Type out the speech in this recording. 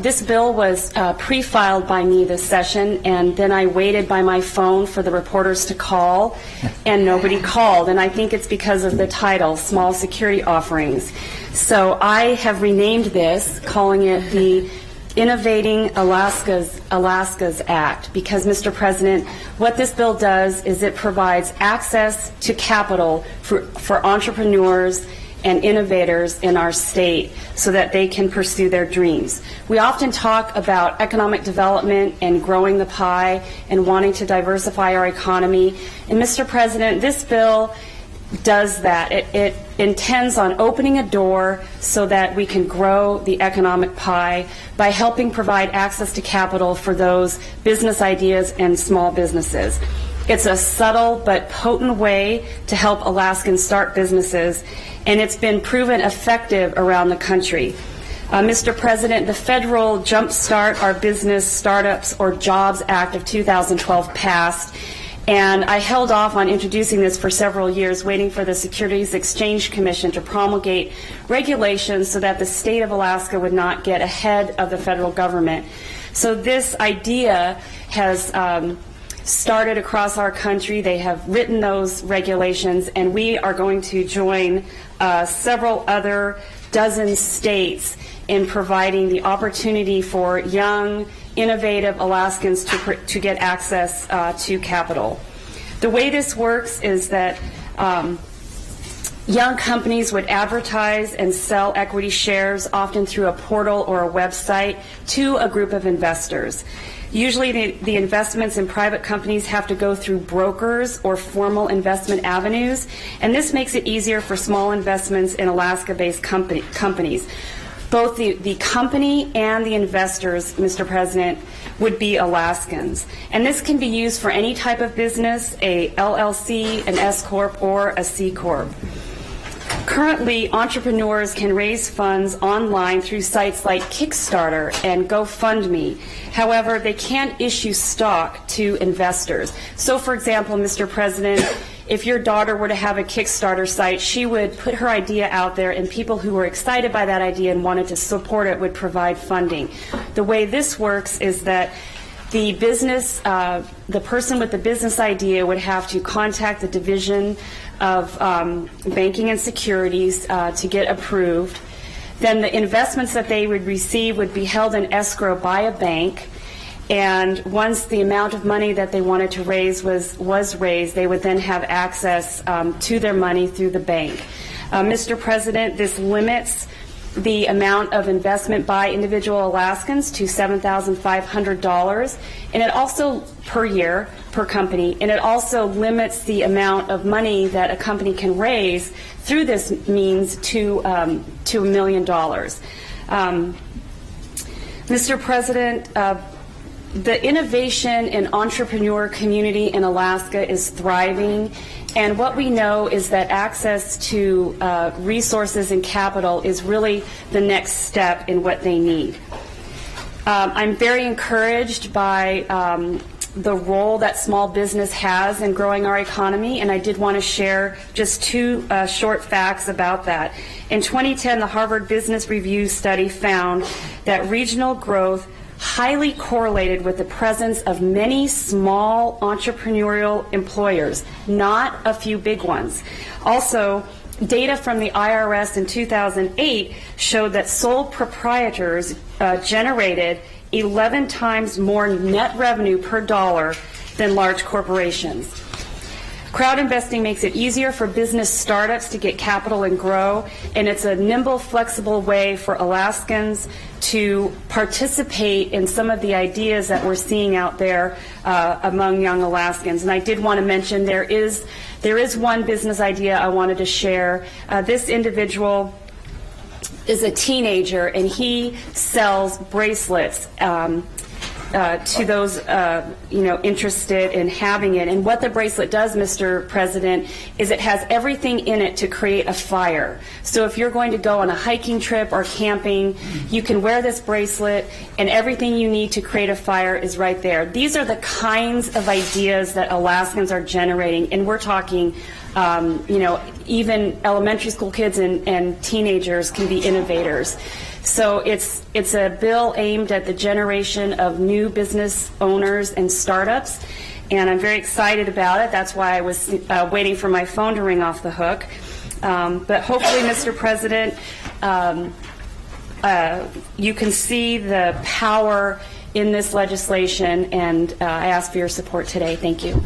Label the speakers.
Speaker 1: This bill was pre-filed by me this session, and then I waited by my phone for the reporters to call, and nobody called. And I think it's because of the title, Small Security Offerings. So I have renamed this, calling it the Innovating Alaska's Act, because, Mr. President, what this bill does is it provides access to capital for entrepreneurs and innovators in our state so that they can pursue their dreams. We often talk about economic development and growing the pie and wanting to diversify our economy. And, Mr. President, this bill does that. It intends on opening a door so that we can grow the economic pie by helping provide access to capital for those business ideas and small businesses. It's a subtle but potent way to help Alaskans start businesses, and it's been proven effective around the country. Mr. President, the federal Jumpstart Our Business Startups or Jobs Act of 2012 passed, and I held off on introducing this for several years, waiting for the Securities Exchange Commission to promulgate regulations so that the state of Alaska would not get ahead of the federal government. So this idea has started across our country. They have written those regulations, and we are going to join several other dozen states in providing the opportunity for young, innovative Alaskans to get access to capital. The way this works is that young companies would advertise and sell equity shares, often through a portal or a website, to a group of investors. Usually the investments in private companies have to go through brokers or formal investment avenues, and this makes it easier for small investments in Alaska-based companies. Both the company and the investors, Mr. President, would be Alaskans. And this can be used for any type of business, a LLC, an S-Corp, or a C-Corp. Currently, entrepreneurs can raise funds online through sites like Kickstarter and GoFundMe. However, they can't issue stock to investors. So, for example, Mr. President, if your daughter were to have a Kickstarter site, she would put her idea out there, and people who were excited by that idea and wanted to support it would provide funding. The way this works is that the business, the person with the business idea would have to contact the Division of Banking and Securities to get approved. Then the investments that they would receive would be held in escrow by a bank. And once the amount of money that they wanted to raise was raised, they would then have access to their money through the bank. Mr. President, this limits the amount of investment by individual Alaskans to $7,500, and it also per year per company, and it also limits the amount of money that a company can raise through this means to $1 million. Mr. President, the innovation and entrepreneur community in Alaska is thriving, and what we know is that access to resources and capital is really the next step in what they need. I'm very encouraged by the role that small business has in growing our economy, and I did want to share just two short facts about that. In 2010, the Harvard Business Review study found that regional growth highly correlated with the presence of many small entrepreneurial employers, not a few big ones. Also, data from the IRS in 2008 showed that sole proprietors generated 11 times more net revenue per dollar than large corporations. Crowd investing makes it easier for business startups to get capital and grow, and it's a nimble, flexible way for Alaskans to participate in some of the ideas that we're seeing out there among young Alaskans. And I did want to mention there is one business idea I wanted to share. This individual is a teenager, and he sells bracelets to those interested in having it. And what the bracelet does, Mr. President, is it has everything in it to create a fire. So if you're going to go on a hiking trip or camping, you can wear this bracelet, and everything you need to create a fire is right there. These are the kinds of ideas that Alaskans are generating, and we're talking even elementary school kids and teenagers can be innovators. So it's a bill aimed at the generation of new business owners and startups, and I'm very excited about it. That's why I was waiting for my phone to ring off the hook. But hopefully, Mr. President, you can see the power in this legislation, and I ask for your support today. Thank you.